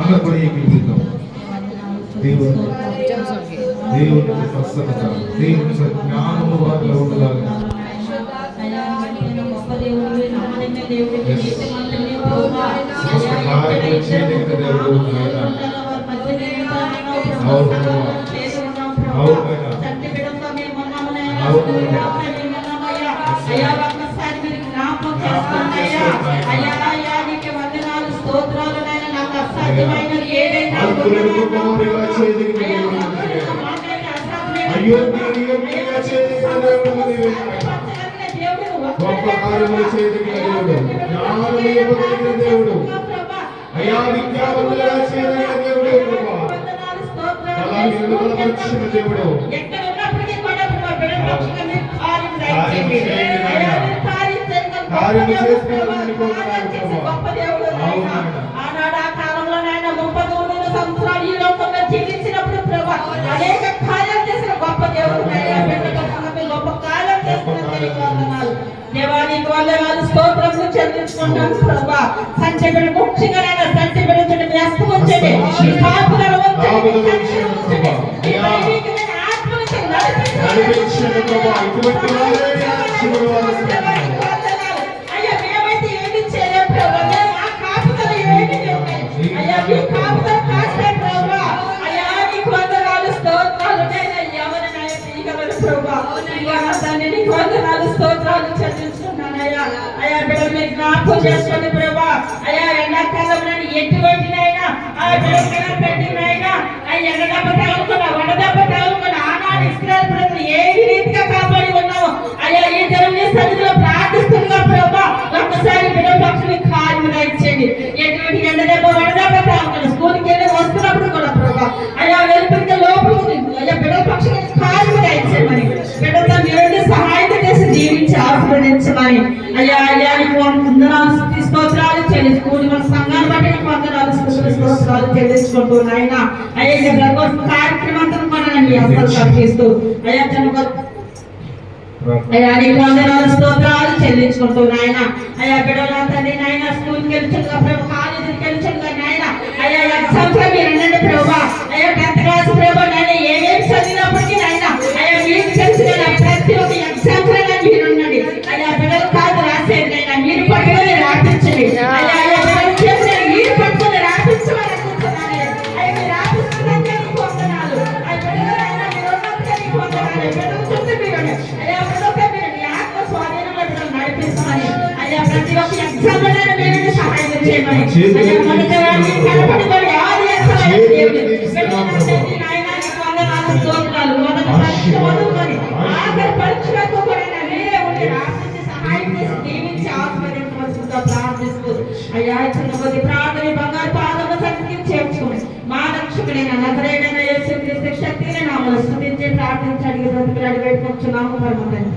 అందరూ కూడా ఏకీభవిద్దాం. దేవుని ప్రసన్నత, దేవుని జ్ఞానము వారిలో ఉండలాగా. కార్యములు చేయదగిన దేవుడు గొప్ప కార్యములు చేయదగిన దేవుడు, జ్ఞానము ఇవ్వగలిగిన దేవుడు, అయా విద్యావంతులుగా చేయదగిన దేవుడు, బలపరిచిన దేవుడు, కార్యము చేసుకోవాలని ఆనాడు ఆ కాలంలోనైనా 33 సంవత్సరాలు ఈ లోకంలో జీవించినప్పుడు ప్రభా అనేక కార్యాలు చేసిన గొప్ప దేవుడు, గొప్ప కార్యం చేస్తున్నారు. దేవానికి వందనాలు, స్తోత్రములు చెల్లించుకుంటాను ప్రభా. సంచబిడ్డ ముఖ్యంగా సంచబిడ్డ మీ హస్తం ఉంచండి, కాపుదల అయ్యా మేమైతే ఏమి చేయలేం ప్రభా, ఆ కాపుదల ఏమి అయ్యా మీ కాపుదల కాస్తే ప్రభా. అయ్యా నీకు వందనాలు, స్తోత్రాలు. ఎవరినైనా తీయగలరు ప్రభా. నీకు వందనాలు, స్తోత్రాలు చెల్లించుకున్నానయ్యా. అయ్యా బిడ్డలు మీరు జ్ఞాపకం చేసుకోండి ప్రభా. అయ్యా ఎండాకాలంలో ఎటువంటినైనా ఆ బిడ్డలు పెట్టినైనా ఎండదెబ్బ తగులుకున్నా వడదెబ్బ తగులుకున్నా ఆనాడు ఇశ్రాయేలు ప్రజలు ఏ రీతిగా కాపాడి ఉన్నాము అయ్యా ఈ దేవుని సన్నిధిలో ప్రార్థిస్తున్నా ప్రభా. ఒక్కసారి బిడ్డల పక్షులు కార్యము దయచేయండి. ఎటువంటి ఎండదెబ్బ వడదెబ్బ తగులుకున్నా స్కూల్కి వెళ్ళి వస్తున్నప్పుడు కూడా ప్రభా అయ్యా వెలుపలికి లోపల అయ్యా బిడ్డల పక్షులు కార్యము దయచేయమని, బిడ్డలతో మీరు సహాయం చేసి జీవించి ఆశీర్వదించమని అయ్యా అయ్యా నీకు వందనాలు, స్తోత్రాలు చెల్లించుకోండి. మన సంఘాన్ని బట్టి నీకు వందనాలు, స్తోత్రాలు చెల్లించుకుంటూ నాయన అయ్యా కార్యక్రమంతో మనల్ని అసలు కల్పిస్తూ అయ్యా అయ్యా నీకు వందనాలు, స్తోత్రాలు చెల్లించుకుంటూ నాయన అయ్యా బిడ్డల తండ్రి నాయన స్కూల్కి వెళ్తుండగా ప్రభు, కాలేజీకి వెళ్తుండగా నాయన అయ్యా ఎగ్జామ్స్ లో మీరు అనండి ప్రభా. అయ్యా 10th క్లాస్ ప్రభా నాయన ఏమేమి చదివినప్పటికీ నాయన అయ్యా మీకు తెలిసి ప్రతి ఒక్క ఎగ్జామ్స్ లో మీరు ఉండండి. అయ్యా బిడ్డలు కాదు రాసేది అయినా మీరు పట్టుకొని రాపించండి. అయ్యా అయ్యా బిడ్డలు చేసిన మీరు పట్టుకొని రాపించమని అనుకుంటున్నాను. అయ్యా మీరు రాపిస్తున్నారంటే నీకు వందనాలు. అయ్యా బిడ్డలైనా మీరు ఉన్నట్టుగా నీకు వందనాలు. బిడ్డలు చుట్టూ మీరు అయ్యా బిడ్డలతో మీరు నీ ఆత్మ స్వాధీనంలో బిడ్డలు నడిపిస్తామని అయ్యా ప్రతి ఒక్క ఎగ్జామ్ లో మీరు సహాయం చేయమని అయ్యా మొదటి వారిని కనపడి ఎవరు చేస్తారని నాయన నీకు వందనాలు, స్తోత్రాలు. మొదటి పరీక్ష మొదలుకొని ఆఖరి పరీక్షలకు కూడా మీరే ఉండి రాపించి సహాయం చేసి దీవించి ఆశీర్వదించవలసిందిగా ప్రార్థిస్తూ అయ్యా చిన్న కొద్ది ప్రార్థన బంగారు పాదముల సన్నిధికి చేర్చుకుని మా రక్షకుడైన నజరేయుడైన యేసుక్రీస్తు శక్తిని నామములో స్తుతించి ప్రార్థించి అడిగి బ్రతికి అడిగి పెట్టుకొచ్చున్నాము పరమ తండ్రి.